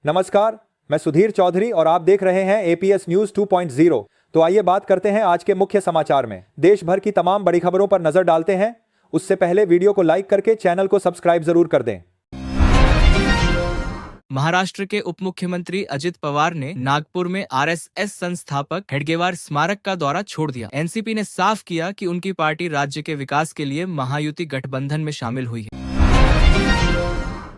नमस्कार, मैं सुधीर चौधरी और आप देख रहे हैं एपीएस न्यूज 2.0। तो आइए बात करते हैं आज के मुख्य समाचार में। देश भर की तमाम बड़ी खबरों पर नजर डालते हैं। उससे पहले वीडियो को लाइक करके चैनल को सब्सक्राइब जरूर कर दें। महाराष्ट्र के उप मुख्यमंत्री अजित पवार ने नागपुर में आरएसएस संस्थापक हेडगेवार स्मारक का दौरा छोड़ दिया। एनसीपी ने साफ किया कि उनकी पार्टी राज्य के विकास के लिए महायुति गठबंधन में शामिल हुई है।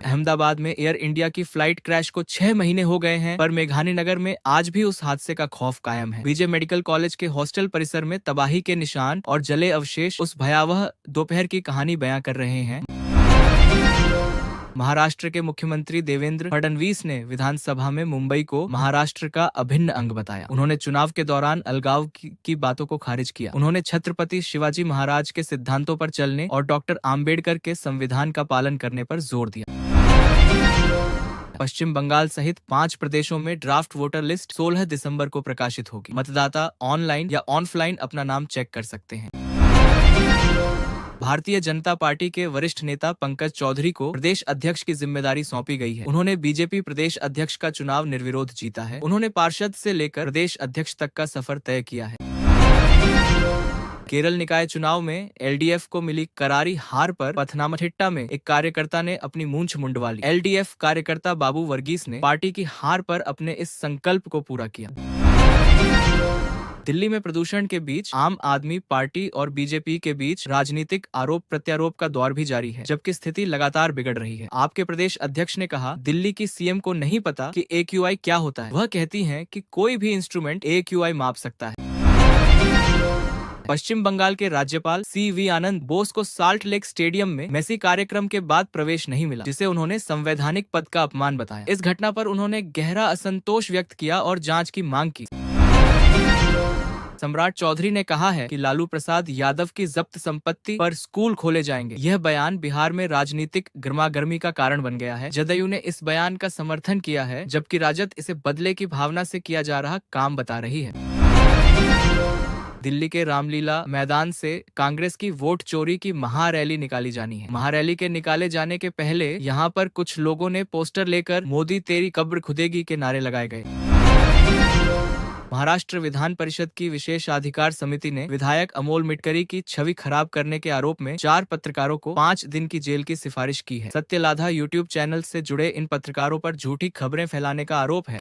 अहमदाबाद में एयर इंडिया की फ्लाइट क्रैश को 6 महीने हो गए हैं, पर मेघानी नगर में आज भी उस हादसे का खौफ कायम है। विजय मेडिकल कॉलेज के हॉस्टल परिसर में तबाही के निशान और जले अवशेष उस भयावह दोपहर की कहानी बयां कर रहे हैं। महाराष्ट्र के मुख्यमंत्री देवेंद्र फडणवीस ने विधानसभा में मुंबई को महाराष्ट्र का अभिन्न अंग बताया। उन्होंने चुनाव के दौरान अलगाव की बातों को खारिज किया। उन्होंने छत्रपति शिवाजी महाराज के सिद्धांतों पर चलने और डॉक्टर आम्बेडकर के संविधान का पालन करने पर जोर दिया। पश्चिम बंगाल सहित 5 प्रदेशों में ड्राफ्ट वोटर लिस्ट 16 दिसंबर को प्रकाशित होगी। मतदाता ऑनलाइन या ऑफलाइन अपना नाम चेक कर सकते हैं। भारतीय जनता पार्टी के वरिष्ठ नेता पंकज चौधरी को प्रदेश अध्यक्ष की जिम्मेदारी सौंपी गई है। उन्होंने बीजेपी प्रदेश अध्यक्ष का चुनाव निर्विरोध जीता है। उन्होंने पार्षद से लेकर प्रदेश अध्यक्ष तक का सफर तय किया है। केरल निकाय चुनाव में एलडीएफ को मिली करारी हार पर पथनामथिट्टा में एक कार्यकर्ता ने अपनी मूंछ मुंडवा ली। एलडीएफ कार्यकर्ता बाबू वर्गीस ने पार्टी की हार पर अपने इस संकल्प को पूरा किया। दिल्ली में प्रदूषण के बीच आम आदमी पार्टी और बीजेपी के बीच राजनीतिक आरोप प्रत्यारोप का दौर भी जारी है, जबकि स्थिति लगातार बिगड़ रही है। आपके प्रदेश अध्यक्ष ने कहा, दिल्ली की सीएम को नहीं पता कि AQI क्या होता है। वह कहती हैं कि कोई भी इंस्ट्रूमेंट AQI माप सकता है। पश्चिम बंगाल के राज्यपाल CV आनंद बोस को साल्ट लेक स्टेडियम में मेसी कार्यक्रम के बाद प्रवेश नहीं मिला, जिसे उन्होंने संवैधानिक पद का अपमान बताया। इस घटना पर उन्होंने गहरा असंतोष व्यक्त किया और जांच की मांग की। सम्राट चौधरी ने कहा है कि लालू प्रसाद यादव की जब्त संपत्ति पर स्कूल खोले जाएंगे। यह बयान बिहार में राजनीतिक गर्मागर्मी का कारण बन गया है। जदयू ने इस बयान का समर्थन किया है, जबकि राजद इसे बदले की भावना से किया जा रहा काम बता रही है। दिल्ली के रामलीला मैदान से कांग्रेस की वोट चोरी की महारैली निकाली जानी है। महारैली के निकाले जाने के पहले यहां पर कुछ लोगों ने पोस्टर लेकर मोदी तेरी कब्र खुदेगी के नारे लगाए गए। महाराष्ट्र विधान परिषद की विशेषाधिकार समिति ने विधायक अमोल मिटकरी की छवि खराब करने के आरोप में 4 पत्रकारों को 5 दिन की जेल की सिफारिश की है। सत्यलाधा यूट्यूब चैनल से जुड़े इन पत्रकारों पर झूठी खबरें फैलाने का आरोप है।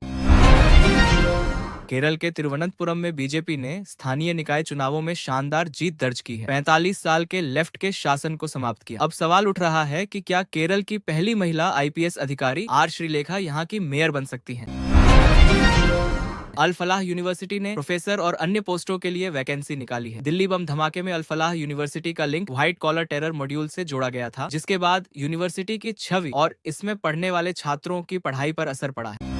केरल के तिरुवनंतपुरम में बीजेपी ने स्थानीय निकाय चुनावों में शानदार जीत दर्ज की है। 45 साल के लेफ्ट के शासन को समाप्त किया। अब सवाल उठ रहा है कि क्या केरल की पहली महिला IPS अधिकारी आर श्रीलेखा यहाँ की मेयर बन सकती हैं? अल फलाह यूनिवर्सिटी ने प्रोफेसर और अन्य पोस्टों के लिए वैकेंसी निकाली है। दिल्ली बम धमाके में अल फलाह यूनिवर्सिटी का link white collar terror module से जोड़ा गया था, जिसके बाद यूनिवर्सिटी की छवि और इसमें पढ़ने वाले छात्रों की पढ़ाई पर असर पड़ा है।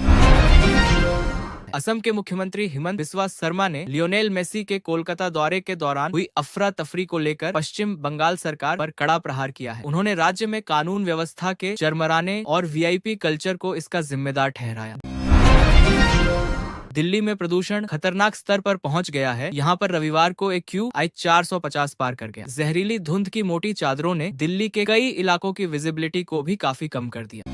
असम के मुख्यमंत्री हिमंत बिस्वा शर्मा ने लियोनेल मेसी के कोलकाता दौरे के दौरान हुई अफरा तफरी को लेकर पश्चिम बंगाल सरकार पर कड़ा प्रहार किया है। उन्होंने राज्य में कानून व्यवस्था के चरमराने और VIP कल्चर को इसका जिम्मेदार ठहराया। दिल्ली में प्रदूषण खतरनाक स्तर पर पहुंच गया है। यहां पर रविवार को एक QI 450 पार कर गया। जहरीली धुंध की मोटी चादरों ने दिल्ली के कई इलाकों की विजिबिलिटी को भी काफी कम कर दिया।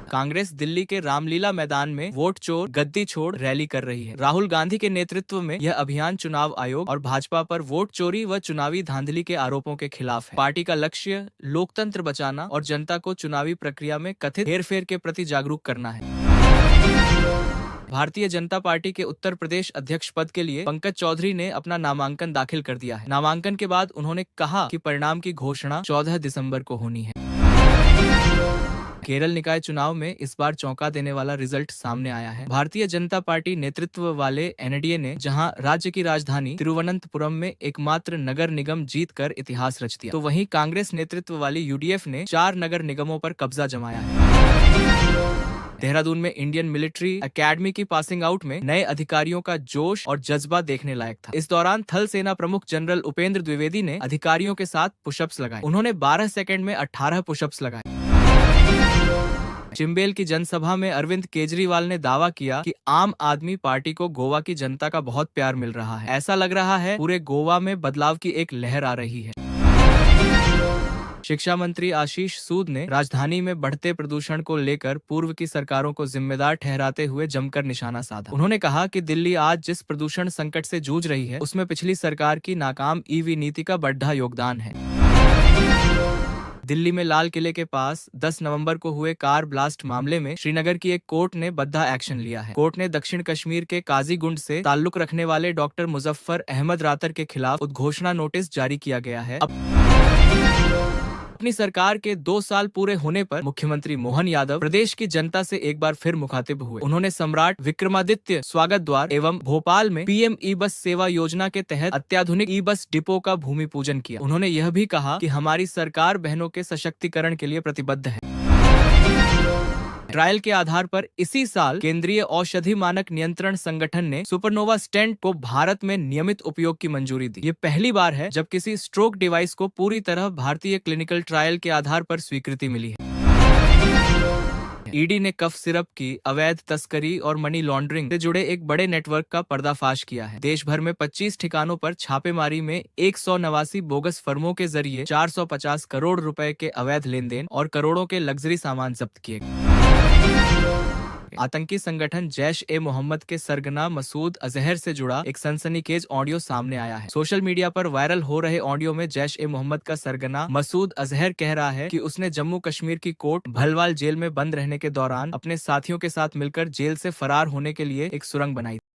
कांग्रेस दिल्ली के रामलीला मैदान में वोट चोर गद्दी छोड़ रैली कर रही है। राहुल गांधी के नेतृत्व में यह अभियान चुनाव आयोग और भाजपा पर वोट चोरी व चुनावी धांधली के आरोपों के खिलाफ है। पार्टी का लक्ष्य लोकतंत्र बचाना और जनता को चुनावी प्रक्रिया में कथित हेरफेर के प्रति जागरूक करना है। भारतीय जनता पार्टी के उत्तर प्रदेश अध्यक्ष पद के लिए पंकज चौधरी ने अपना नामांकन दाखिल कर दिया है। नामांकन के बाद उन्होंने कहा कि परिणाम की घोषणा 14 दिसंबर को होनी है। केरल निकाय चुनाव में इस बार चौंका देने वाला रिजल्ट सामने आया है। भारतीय जनता पार्टी नेतृत्व वाले NDA ने जहां राज्य की राजधानी तिरुवनंतपुरम में एकमात्र नगर निगम जीतकर इतिहास रच दिया, तो वहीं कांग्रेस नेतृत्व वाली UDF ने 4 नगर निगमों पर कब्जा जमाया है। देहरादून में इंडियन मिलिट्री एकेडमी की पासिंग आउट में नए अधिकारियों का जोश और जज्बा देखने लायक था। इस दौरान थल सेना प्रमुख जनरल उपेंद्र द्विवेदी ने अधिकारियों के साथ पुशअप्स लगाए। उन्होंने 12 सेकंड में 18 पुशअप्स लगाए। चिंबेल की जनसभा में अरविंद केजरीवाल ने दावा किया कि आम आदमी पार्टी को गोवा की जनता का बहुत प्यार मिल रहा है। ऐसा लग रहा है पूरे गोवा में बदलाव की एक लहर आ रही है। शिक्षा मंत्री आशीष सूद ने राजधानी में बढ़ते प्रदूषण को लेकर पूर्व की सरकारों को जिम्मेदार ठहराते हुए जमकर निशाना साधा। उन्होंने कहा कि दिल्ली आज जिस प्रदूषण संकट से जूझ रही है, उसमें पिछली सरकार की नाकाम ईवी नीति का बड़ा योगदान है। दिल्ली में लाल किले के पास 10 नवंबर को हुए कार ब्लास्ट मामले में श्रीनगर की एक कोर्ट ने बड़ा एक्शन लिया है। कोर्ट ने दक्षिण कश्मीर के काजीगुंड से ताल्लुक रखने वाले डॉक्टर मुजफ्फर अहमद रातर के खिलाफ उद्घोषणा नोटिस जारी किया गया है। अपनी सरकार के 2 साल पूरे होने पर मुख्यमंत्री मोहन यादव प्रदेश की जनता से एक बार फिर मुखातिब हुए। उन्होंने सम्राट विक्रमादित्य स्वागत द्वार एवं भोपाल में पीएम ई बस सेवा योजना के तहत अत्याधुनिक ई बस डिपो का भूमि पूजन किया। उन्होंने यह भी कहा कि हमारी सरकार बहनों के सशक्तिकरण के लिए प्रतिबद्ध है। ट्रायल के आधार पर इसी साल केंद्रीय औषधि मानक नियंत्रण संगठन ने सुपरनोवा स्टेंट को भारत में नियमित उपयोग की मंजूरी दी। ये पहली बार है जब किसी स्ट्रोक डिवाइस को पूरी तरह भारतीय क्लिनिकल ट्रायल के आधार पर स्वीकृति मिली है। ईडी ने कफ सिरप की अवैध तस्करी और मनी लॉन्ड्रिंग से जुड़े एक बड़े नेटवर्क का पर्दाफाश किया है। देश भर में 25 ठिकानों पर छापेमारी में 189 बोगस फर्मों के जरिए 450 करोड़ रुपए के अवैध लेन देन और करोड़ों के लग्जरी सामान जब्त किए गए। आतंकी संगठन जैश ए मोहम्मद के सरगना मसूद अजहर से जुड़ा एक सनसनीखेज ऑडियो सामने आया है। सोशल मीडिया पर वायरल हो रहे ऑडियो में जैश ए मोहम्मद का सरगना मसूद अजहर कह रहा है कि उसने जम्मू कश्मीर की कोट भलवाल जेल में बंद रहने के दौरान अपने साथियों के साथ मिलकर जेल से फरार होने के लिए एक सुरंग बनाई।